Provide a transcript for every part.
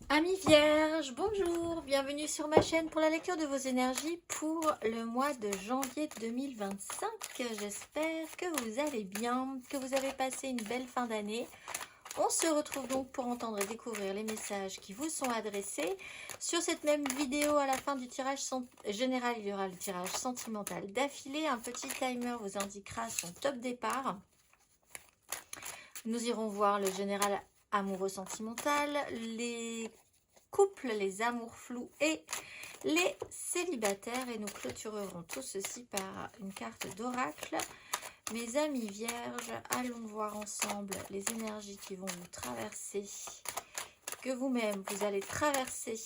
Amis vierges, bonjour, bienvenue sur ma chaîne pour la lecture de vos énergies pour le mois de janvier 2025. J'espère que vous allez bien, que vous avez passé une belle fin d'année. On se retrouve donc pour entendre et découvrir les messages qui vous sont adressés. Sur cette même vidéo, à la fin du tirage général, il y aura le tirage sentimental d'affilée. Un petit timer vous indiquera son top départ. Nous irons voir le général amoureux sentimental, les couples, les amours flous et les célibataires. Et nous clôturerons tout ceci par une carte d'oracle. Mes amis vierges, allons voir ensemble les énergies qui vont vous traverser, que vous-même vous allez traverser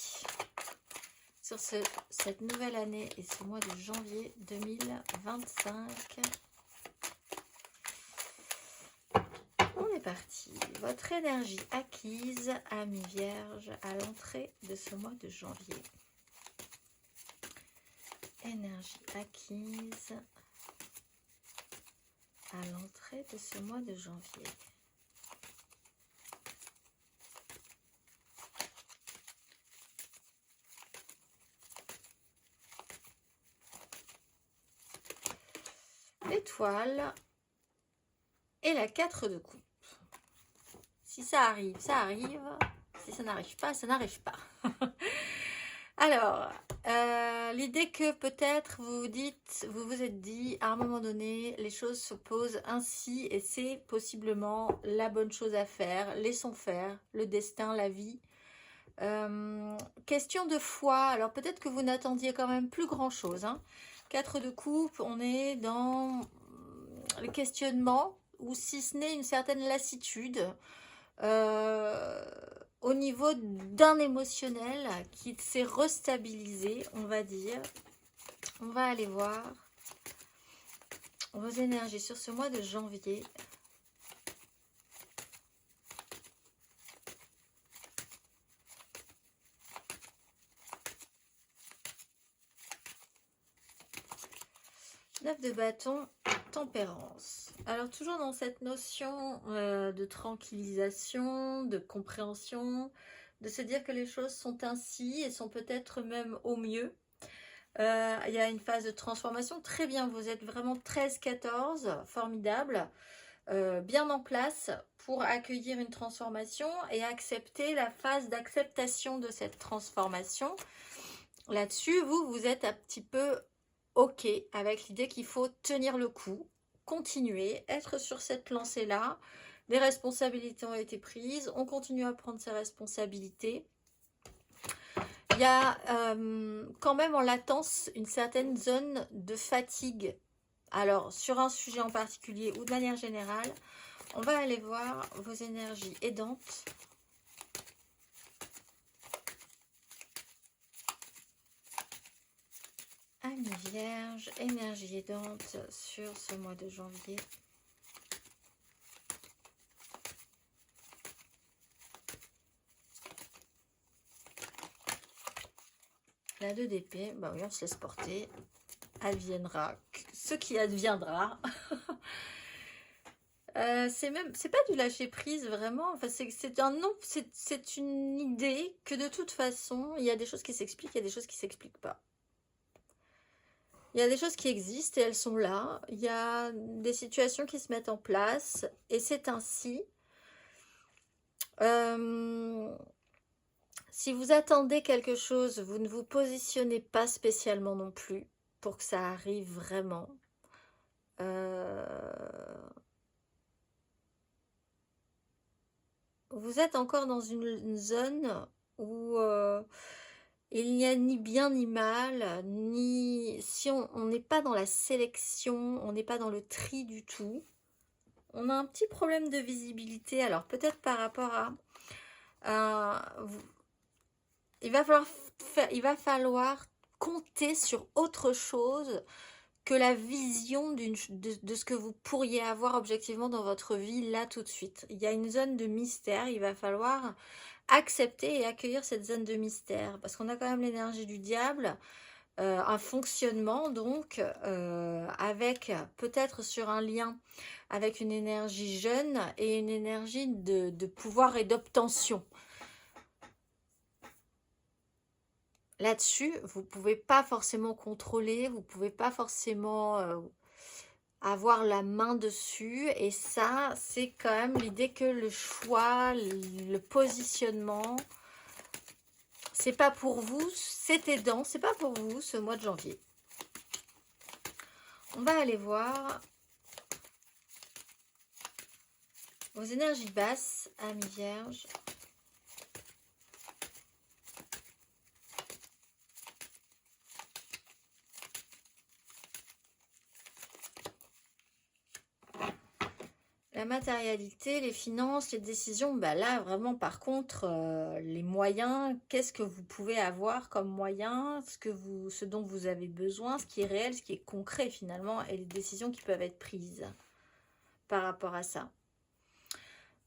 sur cette nouvelle année et ce mois de janvier 2025. On est parti. Votre énergie acquise, amis vierges, à l'entrée de ce mois de janvier. Énergie acquise à l'entrée de ce mois de janvier. L'étoile et la 4 de coupe. Si ça arrive, ça arrive. Si ça n'arrive pas, ça n'arrive pas. Alors, l'idée que peut-être vous vous êtes dit, à un moment donné, les choses se posent ainsi et c'est possiblement la bonne chose à faire. Laissons faire le destin, la vie. Question de foi. Alors peut-être que vous n'attendiez quand même plus grand-chose. 4 de coupe, on est dans le questionnement ou si ce n'est une certaine lassitude. Au niveau d'un émotionnel qui s'est restabilisé, on va dire. On va aller voir vos énergies sur ce mois de janvier. Neuf de bâton, tempérance. Alors toujours dans cette notion de tranquillisation, de compréhension, de se dire que les choses sont ainsi et sont peut-être même au mieux. Il y a une phase de transformation. Très bien, vous êtes vraiment 13-14, formidable. Bien en place pour accueillir une transformation et accepter la phase d'acceptation de cette transformation. Là-dessus, vous êtes un petit peu OK avec l'idée qu'il faut tenir le coup, continuer, être sur cette lancée-là. Les responsabilités ont été prises, on continue à prendre ses responsabilités. Il y a quand même en latence une certaine zone de fatigue. Alors, sur un sujet en particulier ou de manière générale, on va aller voir vos énergies aidantes. Amis vierges, énergie aidante sur ce mois de janvier. La 2 d'épée, bah oui, on se laisse porter. Adviendra ce qui adviendra. C'est pas du lâcher prise vraiment. Enfin, c'est un non, c'est une idée que de toute façon, il y a des choses qui s'expliquent, il y a des choses qui s'expliquent pas. Il y a des choses qui existent et elles sont là. Il y a des situations qui se mettent en place et c'est ainsi. Si vous attendez quelque chose, vous ne vous positionnez pas spécialement non plus pour que ça arrive vraiment. Vous êtes encore dans une zone où il n'y a ni bien ni mal, ni si on n'est pas dans la sélection, on n'est pas dans le tri du tout. On a un petit problème de visibilité, alors peut-être par rapport à il va falloir compter sur autre chose que la vision de ce que vous pourriez avoir objectivement dans votre vie là tout de suite. Il y a une zone de mystère, il va falloir accepter et accueillir cette zone de mystère parce qu'on a quand même l'énergie du diable, un fonctionnement donc avec peut-être sur un lien avec une énergie jeune et une énergie de pouvoir et d'obtention. là-dessus, vous ne pouvez pas forcément contrôler, vous ne pouvez pas forcément avoir la main dessus. Et ça, c'est quand même l'idée que le choix, le positionnement, c'est pas pour vous, c'est aidant, c'est pas pour vous ce mois de janvier. On va aller voir vos énergies basses, amis vierges. La matérialité, les finances, les décisions, bah là vraiment par contre, les moyens, qu'est-ce que vous pouvez avoir comme moyen, ce dont vous avez besoin, ce qui est réel, ce qui est concret finalement, et les décisions qui peuvent être prises par rapport à ça.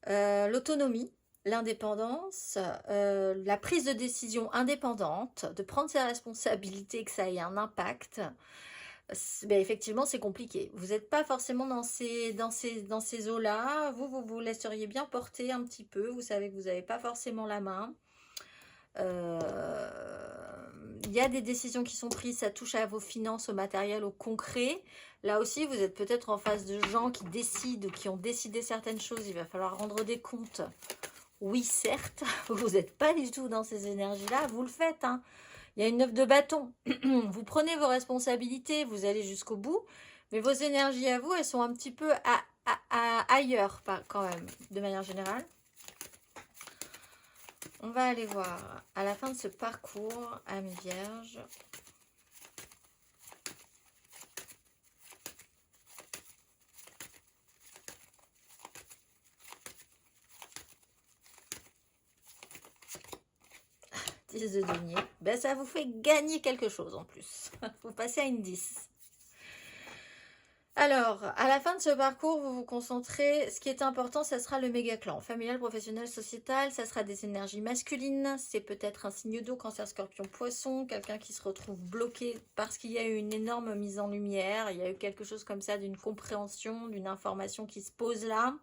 L'autonomie, l'indépendance, la prise de décision indépendante, de prendre ses responsabilités, que ça ait un impact. Ben effectivement, c'est compliqué. Vous n'êtes pas forcément dans ces eaux-là. Vous laisseriez bien porter un petit peu. Vous savez que vous n'avez pas forcément la main. Il y a des décisions qui sont prises. Ça touche à vos finances, au matériel, au concret. Là aussi, vous êtes peut-être en face de gens qui décident ou qui ont décidé certaines choses. Il va falloir rendre des comptes. Oui, certes, vous n'êtes pas du tout dans ces énergies-là. Vous le faites, hein. Il y a une 9 de bâton. Vous prenez vos responsabilités, vous allez jusqu'au bout, mais vos énergies à vous, elles sont un petit peu ailleurs quand même, de manière générale. On va aller voir à la fin de ce parcours, amis vierges. De denier, ben ça vous fait gagner quelque chose en plus. Vous passez à une 10. Alors, à la fin de ce parcours, vous vous concentrez. Ce qui est important, ça sera le méga clan. Familial, professionnel, sociétal. Ça sera des énergies masculines. C'est peut-être un signe d'eau, cancer, scorpion, poisson. Quelqu'un qui se retrouve bloqué parce qu'il y a eu une énorme mise en lumière. Il y a eu quelque chose comme ça, d'une compréhension, d'une information qui se pose là.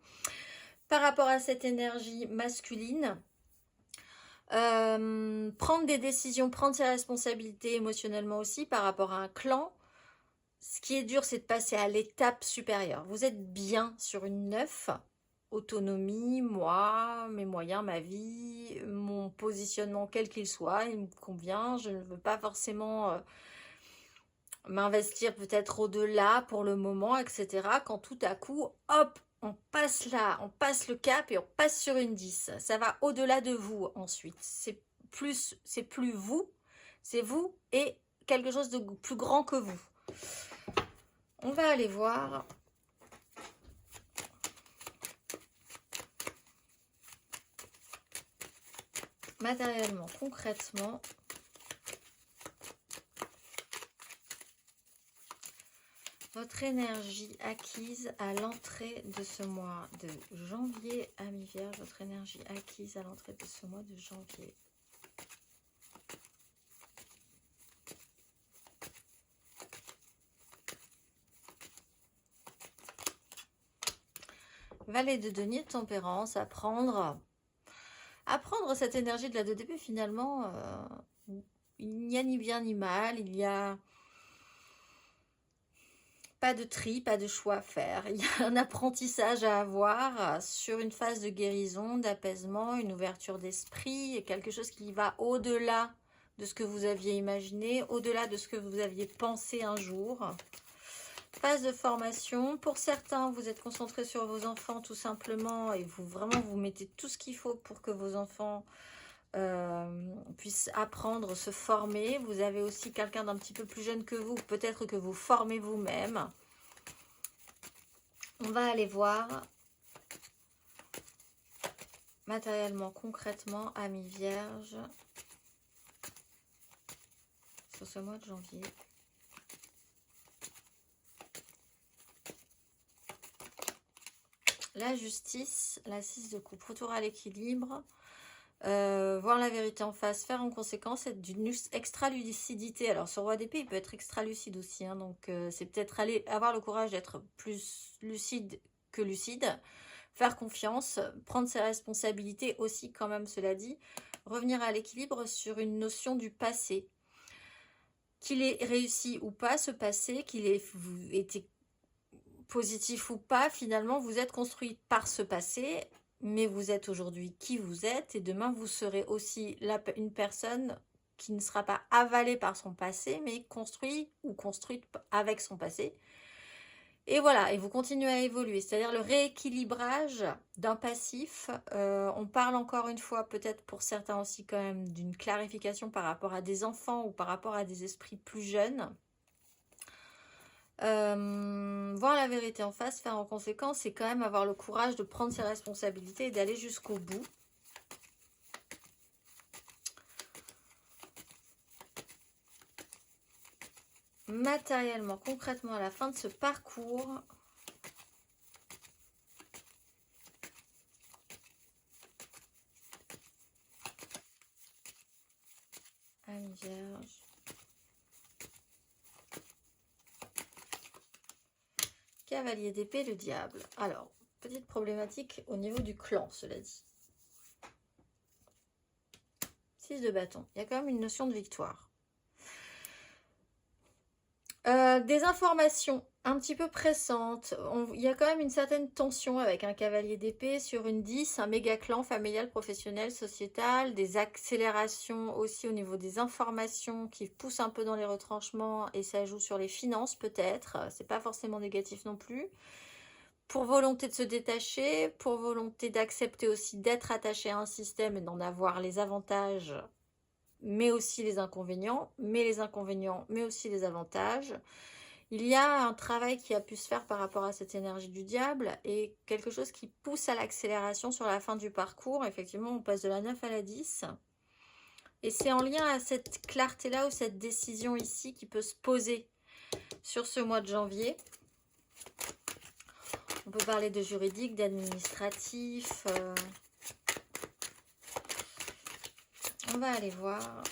Par rapport à cette énergie masculine, prendre des décisions, prendre ses responsabilités émotionnellement aussi par rapport à un clan. Ce qui est dur, c'est de passer à l'étape supérieure. Vous êtes bien sur une 9, autonomie, moi, mes moyens, ma vie, mon positionnement quel qu'il soit, il me convient. Je ne veux pas forcément m'investir peut-être au-delà pour le moment, etc. Quand tout à coup, hop, on passe là, on passe le cap et on passe sur une 10. Ça va au-delà de vous ensuite. C'est plus vous, c'est vous et quelque chose de plus grand que vous. On va aller voir matériellement, concrètement, votre énergie acquise à l'entrée de ce mois de janvier, amis vierges, votre énergie acquise à l'entrée de ce mois de janvier. Valet de denier, tempérance, apprendre cette énergie de la 2DP finalement, il n'y a ni bien ni mal, il y a pas de tri, pas de choix à faire, il y a un apprentissage à avoir sur une phase de guérison, d'apaisement, une ouverture d'esprit, quelque chose qui va au-delà de ce que vous aviez imaginé, au-delà de ce que vous aviez pensé un jour. Phase de formation. Pour certains, vous êtes concentré sur vos enfants tout simplement et vous mettez tout ce qu'il faut pour que vos enfants puissent apprendre, se former. Vous avez aussi quelqu'un d'un petit peu plus jeune que vous, peut-être que vous formez vous-même. On va aller voir matériellement, concrètement, amis vierges, sur ce mois de janvier. La justice, la 6 de coupe, retour à l'équilibre, voir la vérité en face, faire en conséquence, être d'une extra-lucidité. Alors ce roi d'épée, il peut être extra-lucide aussi, hein, donc c'est peut-être avoir le courage d'être plus lucide que lucide, faire confiance, prendre ses responsabilités aussi quand même, cela dit, revenir à l'équilibre sur une notion du passé. qu'il ait réussi ou pas ce passé, qu'il ait été positif ou pas, finalement, vous êtes construit par ce passé, mais vous êtes aujourd'hui qui vous êtes, et demain, vous serez aussi une personne qui ne sera pas avalée par son passé, mais construit ou construite avec son passé. Et voilà, et vous continuez à évoluer, c'est-à-dire le rééquilibrage d'un passif. On parle encore une fois, peut-être pour certains aussi quand même, d'une clarification par rapport à des enfants ou par rapport à des esprits plus jeunes. Voir la vérité en face, faire en conséquence, c'est quand même avoir le courage de prendre ses responsabilités et d'aller jusqu'au bout. Matériellement, concrètement, à la fin de ce parcours, Ami Vierge, Cavalier d'épée, le diable. Alors, petite problématique au niveau du clan, cela dit. 6 de bâton. Il y a quand même une notion de victoire. Des informations un petit peu pressantes. Il y a quand même une certaine tension avec un cavalier d'épée sur une 10, un méga clan familial, professionnel, sociétal, des accélérations aussi au niveau des informations qui poussent un peu dans les retranchements et ça joue sur les finances peut-être. C'est pas forcément négatif non plus. Pour volonté de se détacher, pour volonté d'accepter aussi d'être attaché à un système et d'en avoir les avantages, mais aussi les inconvénients, mais aussi les avantages. Il y a un travail qui a pu se faire par rapport à cette énergie du diable et quelque chose qui pousse à l'accélération sur la fin du parcours. Effectivement, on passe de la 9 à la 10. Et c'est en lien à cette clarté-là ou cette décision ici qui peut se poser sur ce mois de janvier. On peut parler de juridique, d'administratif. On va aller voir.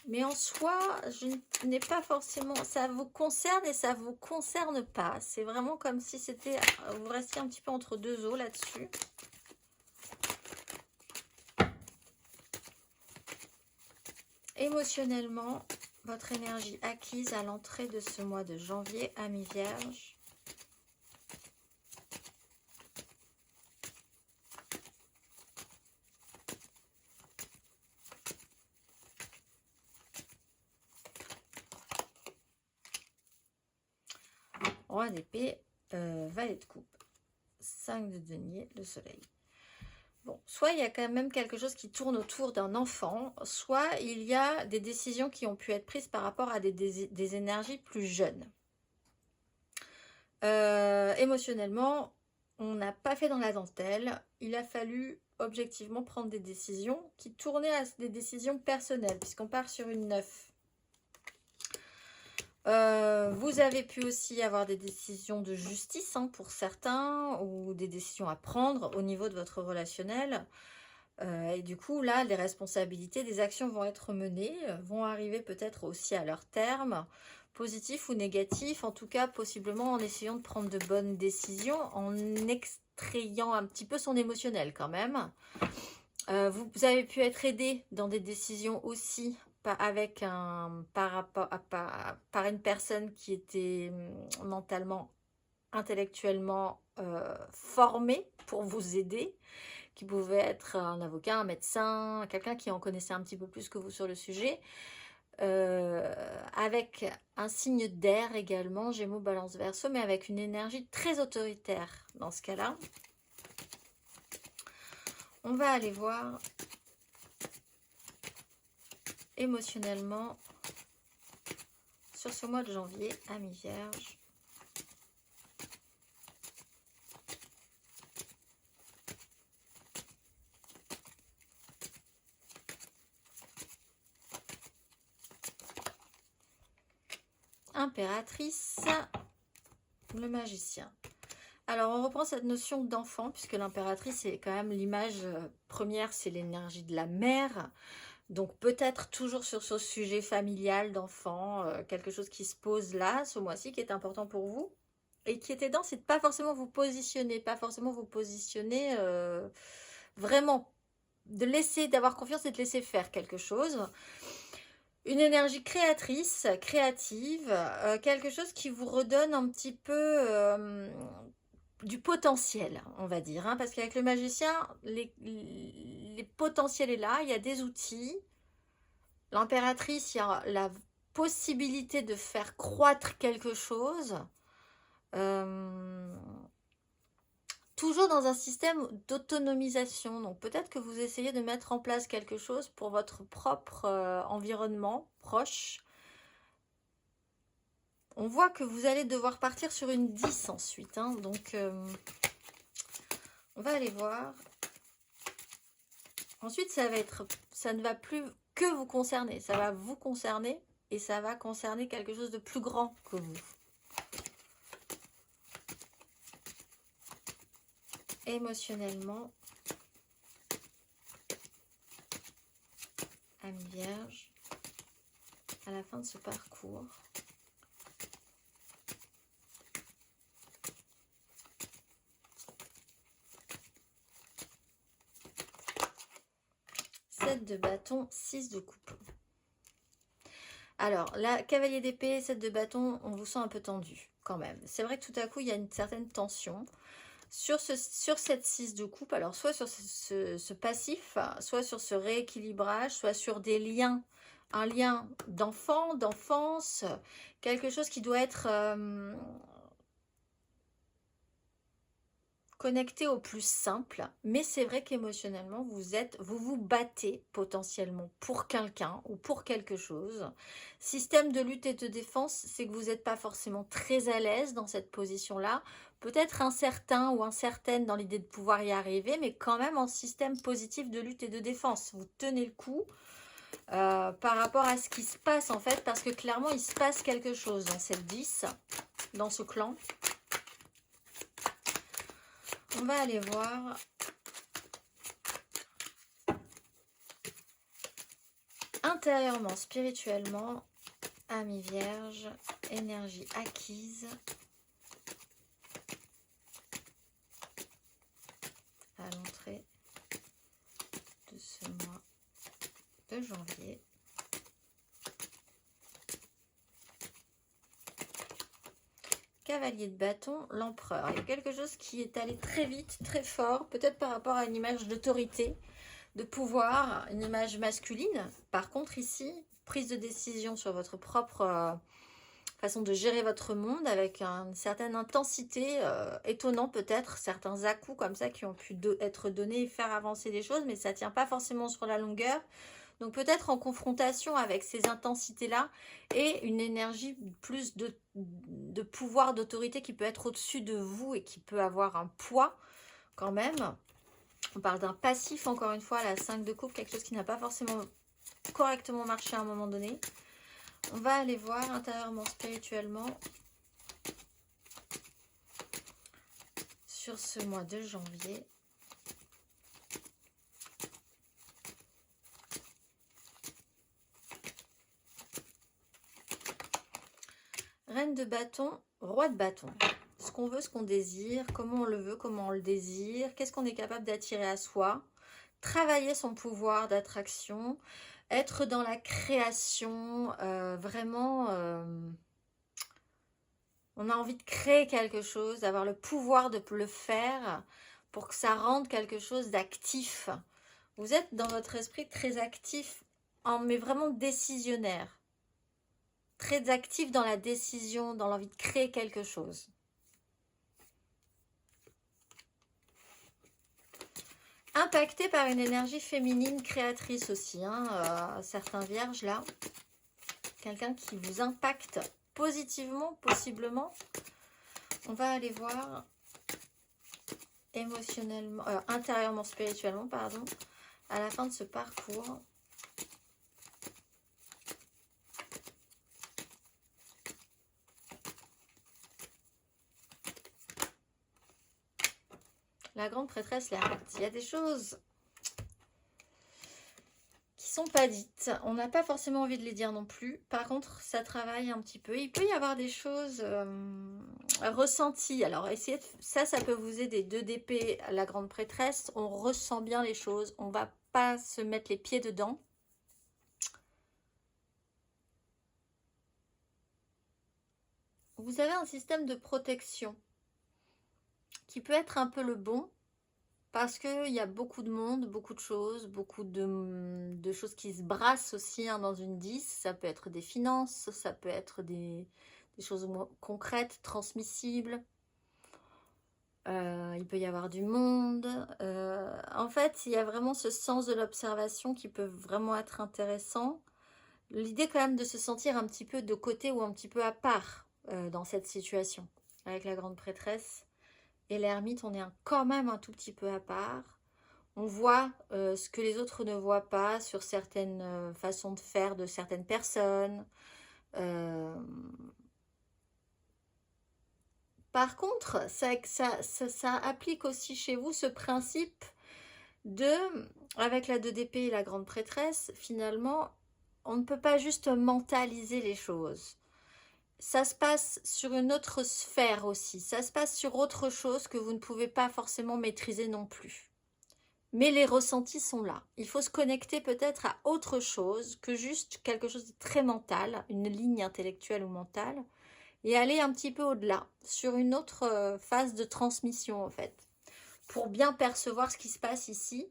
Mais en soi, je n'ai pas forcément... Ça vous concerne et ça ne vous concerne pas. C'est vraiment comme si c'était... Vous restiez un petit peu entre deux eaux là-dessus. Émotionnellement, votre énergie acquise à l'entrée de ce mois de janvier, Ami Vierge. Roi d'épée, valet de coupe, 5 de denier, le soleil. Bon, soit il y a quand même quelque chose qui tourne autour d'un enfant, soit il y a des décisions qui ont pu être prises par rapport à des énergies plus jeunes. Émotionnellement, on n'a pas fait dans la dentelle. Il a fallu objectivement prendre des décisions qui tournaient à des décisions personnelles, puisqu'on part sur une 9. Vous avez pu aussi avoir des décisions de justice pour certains, ou des décisions à prendre au niveau de votre relationnel. Et du coup, là, les responsabilités, des actions vont être menées, vont arriver peut-être aussi à leur terme, positif ou négatif, en tout cas possiblement en essayant de prendre de bonnes décisions, en extrayant un petit peu son émotionnel quand même. Vous avez pu être aidé dans des décisions aussi avec par une personne qui était mentalement, intellectuellement formée pour vous aider, qui pouvait être un avocat, un médecin, quelqu'un qui en connaissait un petit peu plus que vous sur le sujet, avec un signe d'air également, Gémeaux, Balance, Verseau, mais avec une énergie très autoritaire dans ce cas-là. On va aller voir émotionnellement sur ce mois de janvier, Ami Vierge. Impératrice, le magicien. Alors, on reprend cette notion d'enfant, puisque l'impératrice est quand même l'image première, c'est l'énergie de la mère. Donc, peut-être toujours sur ce sujet familial d'enfant, quelque chose qui se pose là, ce mois-ci, qui est important pour vous. Et qui est aidant, c'est de pas forcément vous positionner, vraiment, d'avoir confiance et de laisser faire quelque chose. Une énergie créatrice, créative, quelque chose qui vous redonne un petit peu du potentiel, on va dire. Hein, parce qu'avec le magicien, les potentiels est là, il y a des outils. L'impératrice, il y a la possibilité de faire croître quelque chose. Toujours dans un système d'autonomisation. Donc peut-être que vous essayez de mettre en place quelque chose pour votre propre environnement proche. On voit que vous allez devoir partir sur une 10 ensuite. Hein, donc on va aller voir. Ensuite, ça ne va plus que vous concerner. Ça va vous concerner et ça va concerner quelque chose de plus grand que vous. Émotionnellement, âme vierge, à la fin de ce parcours, de bâton, 6 de coupe. Alors, la cavalier d'épée, 7 de bâton, on vous sent un peu tendu quand même. C'est vrai que tout à coup, il y a une certaine tension sur cette 6 de coupe. Alors, soit sur ce passif, soit sur ce rééquilibrage, soit sur des liens, un lien d'enfant, d'enfance, quelque chose qui doit être connecté au plus simple, mais c'est vrai qu'émotionnellement, vous vous battez potentiellement pour quelqu'un ou pour quelque chose. Système de lutte et de défense, c'est que vous n'êtes pas forcément très à l'aise dans cette position-là, peut-être incertain ou incertaine dans l'idée de pouvoir y arriver, mais quand même en système positif de lutte et de défense. Vous tenez le coup par rapport à ce qui se passe en fait, parce que clairement, il se passe quelque chose dans cette 10, dans ce clan. On va aller voir. Intérieurement, spirituellement, ami vierge, énergie acquise. À l'entrée de ce mois de janvier. Cavalier de bâton, l'empereur. Il y a quelque chose qui est allé très vite, très fort, peut-être par rapport à une image d'autorité, de pouvoir, une image masculine. Par contre ici, prise de décision sur votre propre façon de gérer votre monde avec une certaine intensité, étonnant peut-être, certains à-coups comme ça qui ont pu être donnés et faire avancer des choses, mais ça ne tient pas forcément sur la longueur. Donc peut-être en confrontation avec ces intensités-là et une énergie plus de pouvoir, d'autorité qui peut être au-dessus de vous et qui peut avoir un poids quand même. On parle d'un passif, encore une fois, la 5 de coupe, quelque chose qui n'a pas forcément correctement marché à un moment donné. On va aller voir intérieurement, spirituellement, sur ce mois de janvier. Reine de bâton, roi de bâton. Ce qu'on veut, ce qu'on désire, comment on le veut, comment on le désire, qu'est-ce qu'on est capable d'attirer à soi, travailler son pouvoir d'attraction, être dans la création, vraiment, on a envie de créer quelque chose, d'avoir le pouvoir de le faire pour que ça rende quelque chose d'actif. Vous êtes dans votre esprit très actif, mais vraiment décisionnaire. Très actif dans la décision, dans l'envie de créer quelque chose. Impacté par une énergie féminine créatrice aussi, hein, certains vierges là. Quelqu'un qui vous impacte positivement, possiblement. On va aller voir émotionnellement, intérieurement, spirituellement, pardon, à la fin de ce parcours. La grande prêtresse, il y a des choses qui sont pas dites. On n'a pas forcément envie de les dire non plus. Par contre, ça travaille un petit peu. Il peut y avoir des choses ressenties. Alors, essayez de... ça peut vous aider. 2 d'épée, la grande prêtresse. On ressent bien les choses. On va pas se mettre les pieds dedans. vous avez un système de protection qui peut être un peu le bon, parce qu'il y a beaucoup de monde, beaucoup de choses, beaucoup de choses qui se brassent aussi hein, dans une 10. Ça peut être des finances, ça peut être des choses concrètes, transmissibles. Il peut y avoir du monde. En fait, il y a vraiment ce sens de l'observation qui peut vraiment être intéressant. L'idée quand même de se sentir un petit peu de côté ou un petit peu à part dans cette situation. Avec la grande prêtresse et l'ermite, on est quand même un tout petit peu à part. On voit ce que les autres ne voient pas sur certaines façons de faire de certaines personnes. Par contre, ça applique aussi chez vous ce principe de, avec la 2 d'épée et la grande prêtresse, finalement, on ne peut pas juste mentaliser les choses. Ça se passe sur une autre sphère aussi. Ça se passe sur autre chose que vous ne pouvez pas forcément maîtriser non plus. Mais les ressentis sont là. Il faut se connecter peut-être à autre chose que juste quelque chose de très mental, une ligne intellectuelle ou mentale, et aller un petit peu au-delà, sur une autre phase de transmission en fait, pour bien percevoir ce qui se passe ici.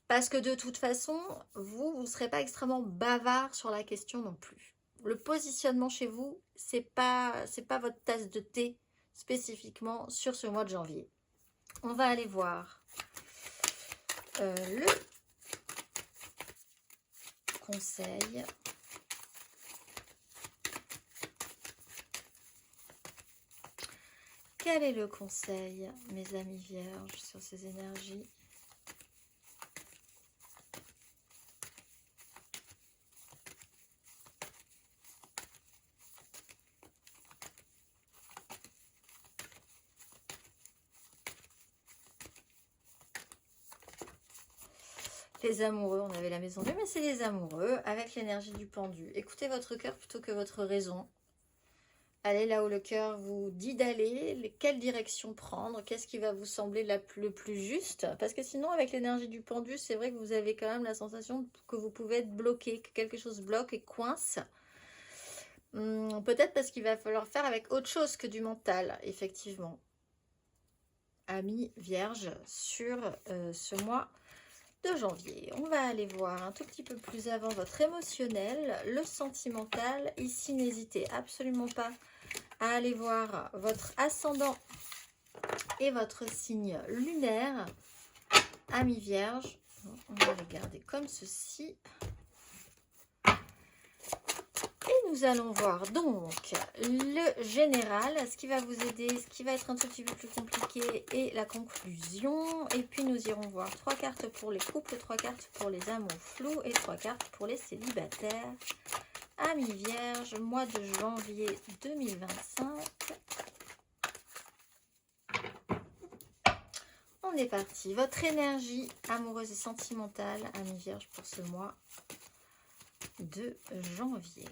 Parce que de toute façon, vous ne serez pas extrêmement bavard sur la question non plus. Le positionnement chez vous, c'est pas votre tasse de thé spécifiquement sur ce mois de janvier. On va aller voir le conseil. Quel est le conseil, mes amis vierges, sur ces énergies ? Les amoureux, on avait la maison 2, mais c'est les amoureux avec l'énergie du pendu. Écoutez votre cœur plutôt que votre raison. Allez là où le cœur vous dit d'aller, quelle direction prendre, qu'est-ce qui va vous sembler le plus juste. Parce que sinon, avec l'énergie du pendu, c'est vrai que vous avez quand même la sensation que vous pouvez être bloqué, que quelque chose bloque et coince. Peut-être parce qu'il va falloir faire avec autre chose que du mental, effectivement. Amis vierges, sur ce mois de janvier. On va aller voir un tout petit peu plus avant votre émotionnel, le sentimental. Ici, n'hésitez absolument pas à aller voir votre ascendant et votre signe lunaire. Amis vierges, on va regarder comme ceci. Et nous allons voir donc le général, ce qui va vous aider, ce qui va être un tout petit peu plus compliqué et la conclusion. Et puis nous irons voir 3 cartes pour les couples, 3 cartes pour les amours flous et 3 cartes pour les célibataires. Amis vierges, mois de janvier 2025. On est parti. Votre énergie amoureuse et sentimentale, amis vierges, pour ce mois de janvier.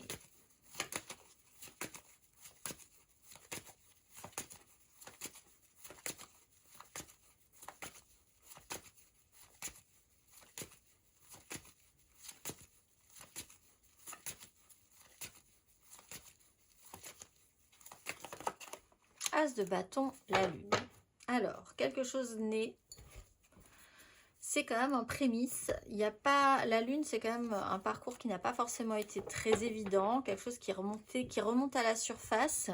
As de bâton, la lune. Alors, quelque chose naît. C'est quand même un prémisse. Il n'y a pas, la lune, c'est quand même un parcours qui n'a pas forcément été très évident. Quelque chose qui remonte à la surface.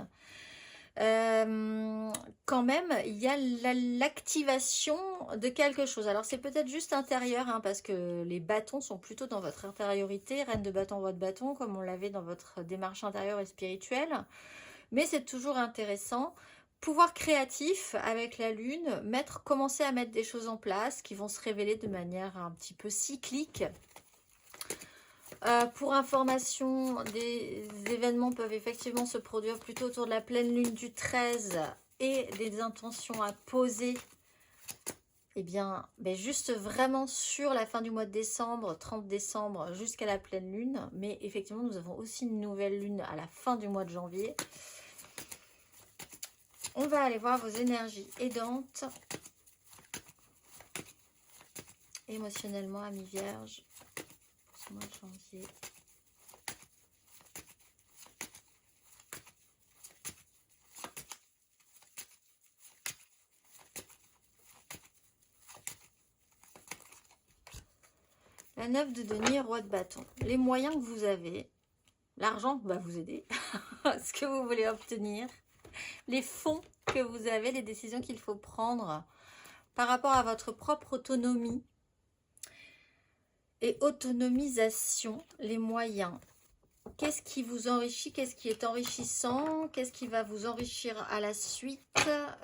Quand même, il y a l'activation de quelque chose. Alors, c'est peut-être juste intérieur, hein, parce que les bâtons sont plutôt dans votre intériorité. Reine de bâton, roi de bâton, comme on l'avait dans votre démarche intérieure et spirituelle. Mais c'est toujours intéressant. Pouvoir créatif avec la lune, commencer à mettre des choses en place qui vont se révéler de manière un petit peu cyclique. Pour information, des événements peuvent effectivement se produire plutôt autour de la pleine lune du 13 et des intentions à poser. Eh bien, juste vraiment sur la fin du mois de décembre, 30 décembre, jusqu'à la pleine lune. Mais effectivement, nous avons aussi une nouvelle lune à la fin du mois de janvier. On va aller voir vos énergies aidantes. Émotionnellement, amis vierges, pour ce mois de janvier. La 9 de denier, roi de bâton. Les moyens que vous avez, l'argent va vous aider, ce que vous voulez obtenir, les fonds que vous avez, les décisions qu'il faut prendre par rapport à votre propre autonomie et autonomisation, les moyens. Qu'est-ce qui vous enrichit? Qu'est-ce qui est enrichissant? Qu'est-ce qui va vous enrichir à la suite?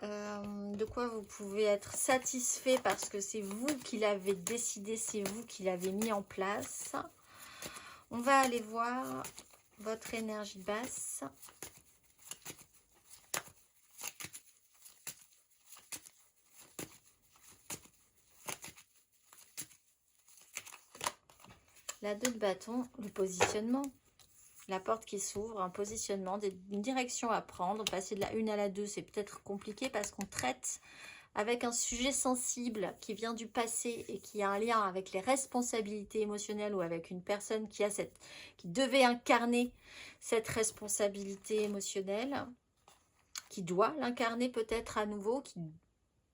De quoi vous pouvez être satisfait parce que c'est vous qui l'avez décidé, c'est vous qui l'avez mis en place. On va aller voir votre énergie basse. La 2 de bâton, le positionnement. La porte qui s'ouvre, un positionnement, une direction à prendre. Passer de la 1 à la 2, c'est peut-être compliqué parce qu'on traite avec un sujet sensible qui vient du passé et qui a un lien avec les responsabilités émotionnelles ou avec une personne qui devait incarner cette responsabilité émotionnelle, qui doit l'incarner peut-être à nouveau, qui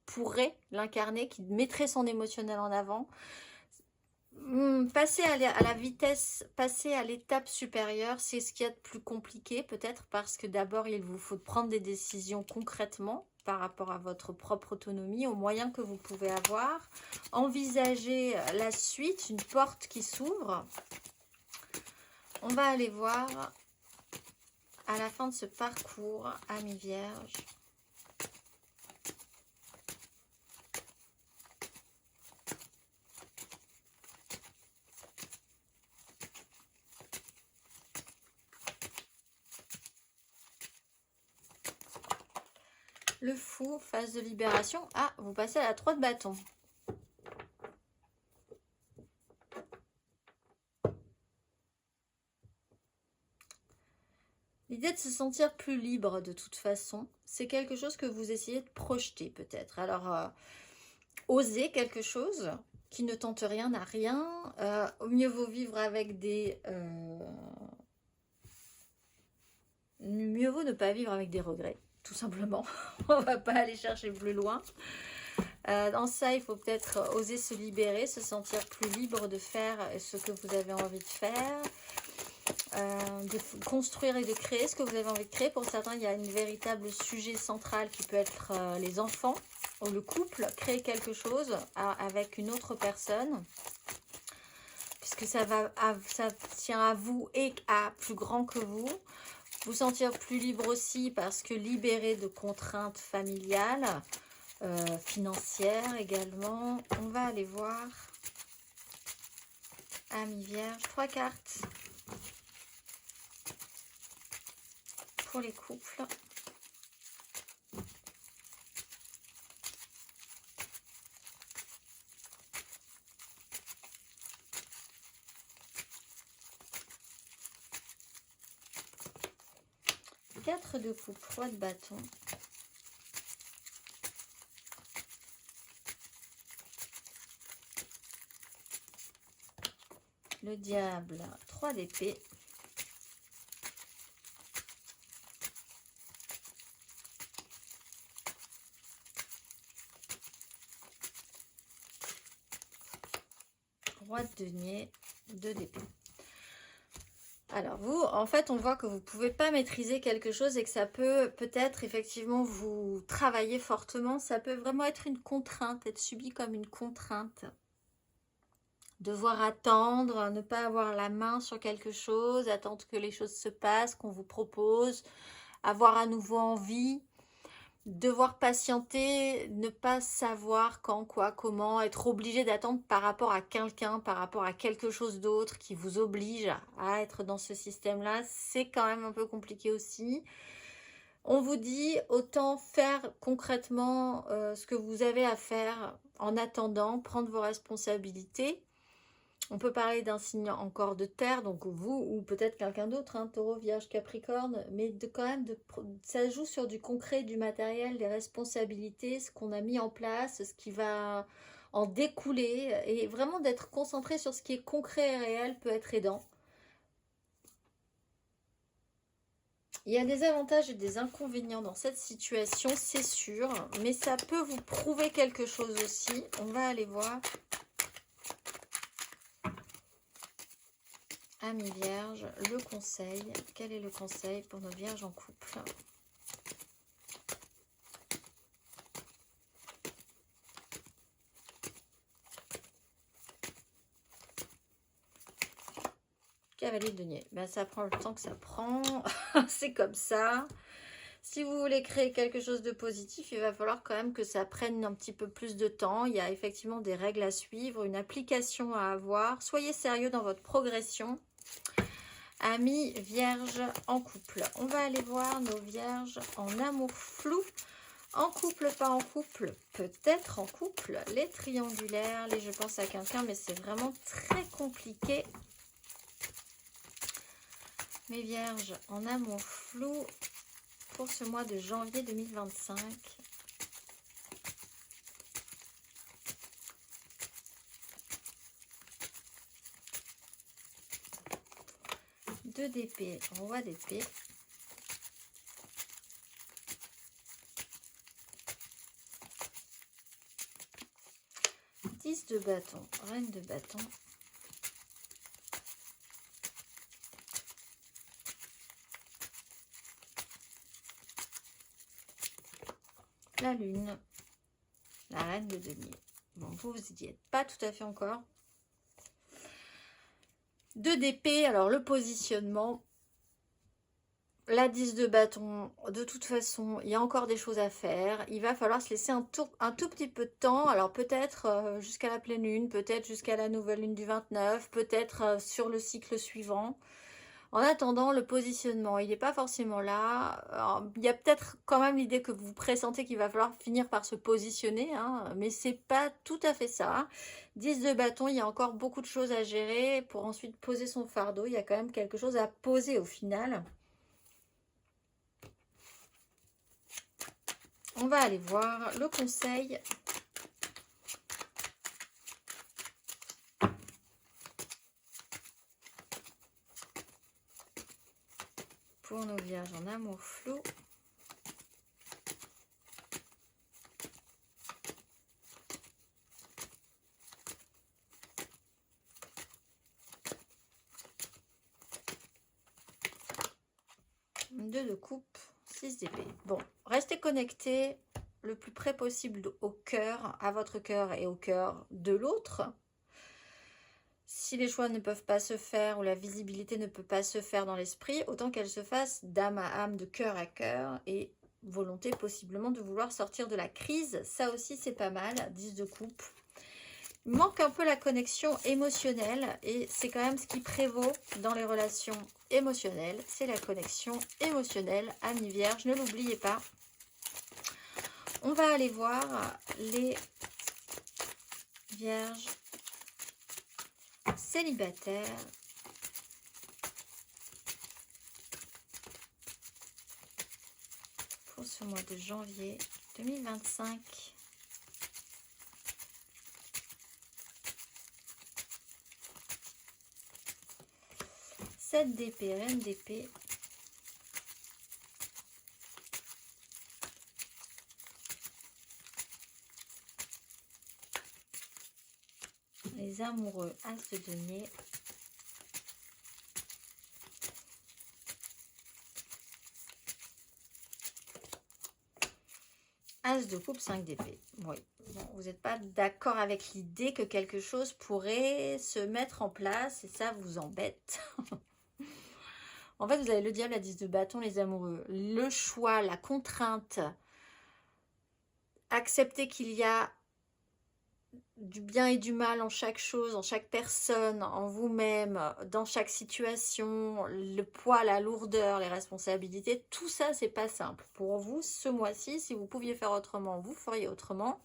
pourrait l'incarner, qui mettrait son émotionnel en avant. Passer à la vitesse, passer à l'étape supérieure, c'est ce qu'il y a de plus compliqué, peut-être parce que d'abord, il vous faut prendre des décisions concrètement par rapport à votre propre autonomie, aux moyens que vous pouvez avoir. Envisager la suite, une porte qui s'ouvre. On va aller voir à la fin de ce parcours, Amis Vierge. Le fou, phase de libération. Ah, vous passez à la 3 de bâton. L'idée de se sentir plus libre de toute façon, c'est quelque chose que vous essayez de projeter peut-être. Alors, oser quelque chose qui ne tente rien à rien. Mieux vaut vivre avec des... mieux vaut ne pas vivre avec des regrets, tout simplement. On va pas aller chercher plus loin. Dans ça, il faut peut-être oser se libérer, se sentir plus libre de faire ce que vous avez envie de faire. De construire et de créer ce que vous avez envie de créer. Pour certains, il y a un véritable sujet central qui peut être les enfants ou le couple. Créer quelque chose avec une autre personne, puisque ça tient à vous et à plus grand que vous. Vous sentir plus libre aussi parce que libéré de contraintes familiales, financières également. On va aller voir Amis Vierge, 3 cartes. Pour les couples. Quatre de coupe, 3 de bâton. Le diable, 3 d'épée. Roi de denier, 2 d'épée. Alors vous, en fait, on voit que vous ne pouvez pas maîtriser quelque chose et que ça peut peut-être effectivement vous travailler fortement. Ça peut vraiment être une contrainte, être subi comme une contrainte. Devoir attendre, ne pas avoir la main sur quelque chose, attendre que les choses se passent, qu'on vous propose, avoir à nouveau envie. Devoir patienter, ne pas savoir quand, quoi, comment, être obligé d'attendre par rapport à quelqu'un, par rapport à quelque chose d'autre qui vous oblige à être dans ce système-là, c'est quand même un peu compliqué aussi. On vous dit autant faire concrètement ce que vous avez à faire en attendant, prendre vos responsabilités. On peut parler d'un signe encore de terre, donc vous ou peut-être quelqu'un d'autre, hein, Taureau, Vierge, Capricorne, mais ça joue sur du concret, du matériel, des responsabilités, ce qu'on a mis en place, ce qui va en découler, et vraiment d'être concentré sur ce qui est concret et réel peut être aidant. Il y a des avantages et des inconvénients dans cette situation, c'est sûr, mais ça peut vous prouver quelque chose aussi. On va aller voir. Amis vierges, le conseil. Quel est le conseil pour nos vierges en couple? Cavalier de denier. Ben, ça prend le temps que ça prend. C'est comme ça. Si vous voulez créer quelque chose de positif, il va falloir quand même que ça prenne un petit peu plus de temps. Il y a effectivement des règles à suivre, une application à avoir. Soyez sérieux dans votre progression. Amis vierges en couple. On va aller voir nos vierges en amour flou. En couple, pas en couple, peut-être en couple. Les triangulaires, les je pense à quelqu'un, mais c'est vraiment très compliqué. Mes vierges en amour flou pour ce mois de janvier 2025. Deux d'épée, roi d'épée. Dix de bâton, reine de bâton. La lune, la reine de denier. Bon, vous n'y êtes pas tout à fait encore. Deux d'épée, alors le positionnement, la 10 de bâton, de toute façon, il y a encore des choses à faire. Il va falloir se laisser un tout petit peu de temps. Alors peut-être jusqu'à la pleine lune, peut-être jusqu'à la nouvelle lune du 29, peut-être sur le cycle suivant. En attendant, le positionnement, il n'est pas forcément là. Alors, il y a peut-être quand même l'idée que vous pressentez qu'il va falloir finir par se positionner, hein, mais c'est pas tout à fait ça. 10 de bâton, il y a encore beaucoup de choses à gérer pour ensuite poser son fardeau. Il y a quand même quelque chose à poser au final. On va aller voir le conseil. Pour nos vierges en amour flou. Deux de coupe, 6 d'épée. Bon, restez connectés le plus près possible au cœur, à votre cœur et au cœur de l'autre. Si les choix ne peuvent pas se faire ou la visibilité ne peut pas se faire dans l'esprit, autant qu'elle se fasse d'âme à âme, de cœur à cœur et volonté possiblement de vouloir sortir de la crise. Ça aussi, c'est pas mal, 10 de coupe. Il manque un peu la connexion émotionnelle et c'est quand même ce qui prévaut dans les relations émotionnelles. C'est la connexion émotionnelle, amis vierges, ne l'oubliez pas. On va aller voir les vierges célibataires. Pour ce mois de janvier 2025. Sept d'épée, reine d'épée. Les amoureux, as de denier. As de coupe, 5 d'épée. Oui, bon, vous n'êtes pas d'accord avec l'idée que quelque chose pourrait se mettre en place et ça vous embête. En fait, vous avez le diable à 10 de bâton, les amoureux. Le choix, la contrainte. Accepter qu'il y a du bien et du mal en chaque chose, en chaque personne, en vous-même, dans chaque situation, le poids, la lourdeur, les responsabilités, tout ça, c'est pas simple. Pour vous, ce mois-ci, si vous pouviez faire autrement, vous feriez autrement.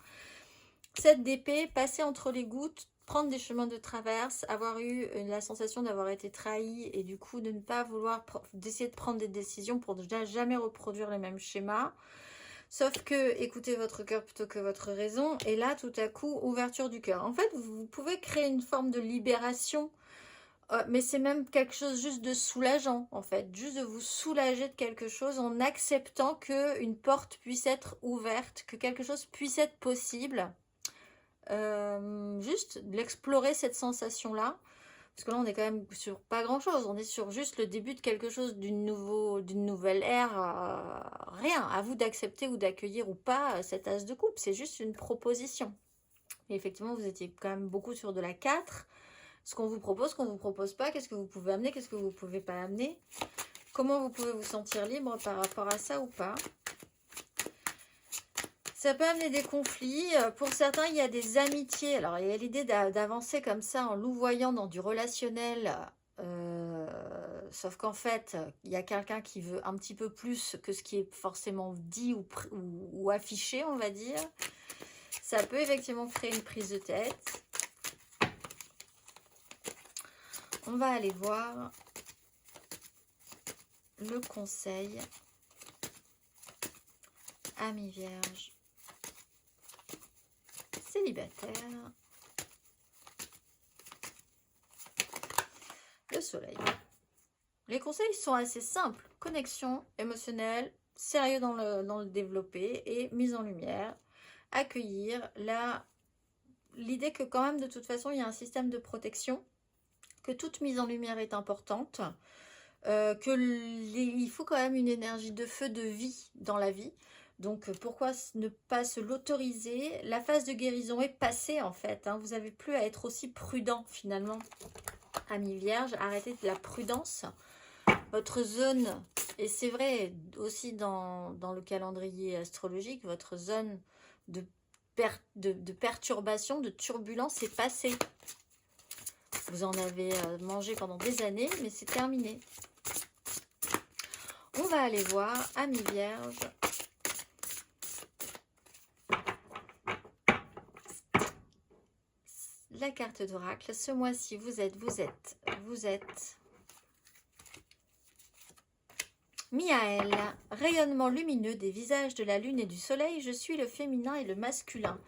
7 d'épée, passer entre les gouttes, prendre des chemins de traverse, avoir eu la sensation d'avoir été trahi et du coup de ne pas vouloir d'essayer de prendre des décisions pour ne jamais reproduire les mêmes schémas. Sauf que écoutez votre cœur plutôt que votre raison. Et là, tout à coup, ouverture du cœur. En fait, vous pouvez créer une forme de libération. Mais c'est même quelque chose juste de soulageant, en fait. Juste de vous soulager de quelque chose en acceptant qu'une porte puisse être ouverte, que quelque chose puisse être possible. Juste l'explorer, cette sensation-là. Parce que là, on est quand même sur pas grand-chose. On est sur juste le début de quelque chose, d'une nouvelle ère. Rien. À vous d'accepter ou d'accueillir ou pas cet as de coupe. C'est juste une proposition. Et effectivement, vous étiez quand même beaucoup sur de la 4. Ce qu'on vous propose pas. Qu'est-ce que vous pouvez amener, qu'est-ce que vous pouvez pas amener. Comment vous pouvez vous sentir libre par rapport à ça ou pas. Ça peut amener des conflits. Pour certains, il y a des amitiés. Alors, il y a l'idée d'avancer comme ça en louvoyant dans du relationnel. Sauf qu'en fait, il y a quelqu'un qui veut un petit peu plus que ce qui est forcément dit ou affiché, on va dire. Ça peut effectivement créer une prise de tête. On va aller voir le conseil. Amis vierges. Célibataire. Le soleil. Les conseils sont assez simples. Connexion émotionnelle, sérieux dans le développé et mise en lumière. Accueillir l'idée que quand même de toute façon il y a un système de protection, que toute mise en lumière est importante, il faut quand même une énergie de feu, de vie dans la vie. Donc pourquoi ne pas se l'autoriser? La phase de guérison est passée en fait. Vous n'avez plus à être aussi prudent finalement. Amis vierges, arrêtez de la prudence. Votre zone, et c'est vrai aussi dans le calendrier astrologique, votre zone de perturbation, de turbulence est passée. Vous en avez mangé pendant des années, mais c'est terminé. On va aller voir, amis vierges. La carte d'oracle. Ce mois-ci, vous êtes Miaël, rayonnement lumineux des visages de la lune et du soleil, je suis le féminin et le masculin.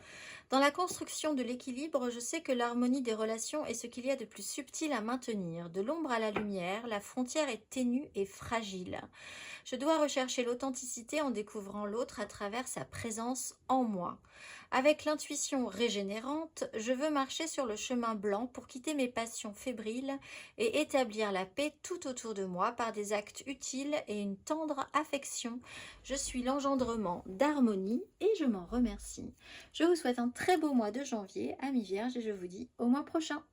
Dans la construction de l'équilibre, je sais que l'harmonie des relations est ce qu'il y a de plus subtil à maintenir. De l'ombre à la lumière, la frontière est ténue et fragile. Je dois rechercher l'authenticité en découvrant l'autre à travers sa présence en moi. Avec l'intuition régénérante, je veux marcher sur le chemin blanc pour quitter mes passions fébriles et établir la paix tout autour de moi par des actes utiles et une tendre affection. Je suis l'engendrement d'harmonie et je m'en remercie. Je vous souhaite un très beau mois de janvier, amis vierges, et je vous dis au mois prochain.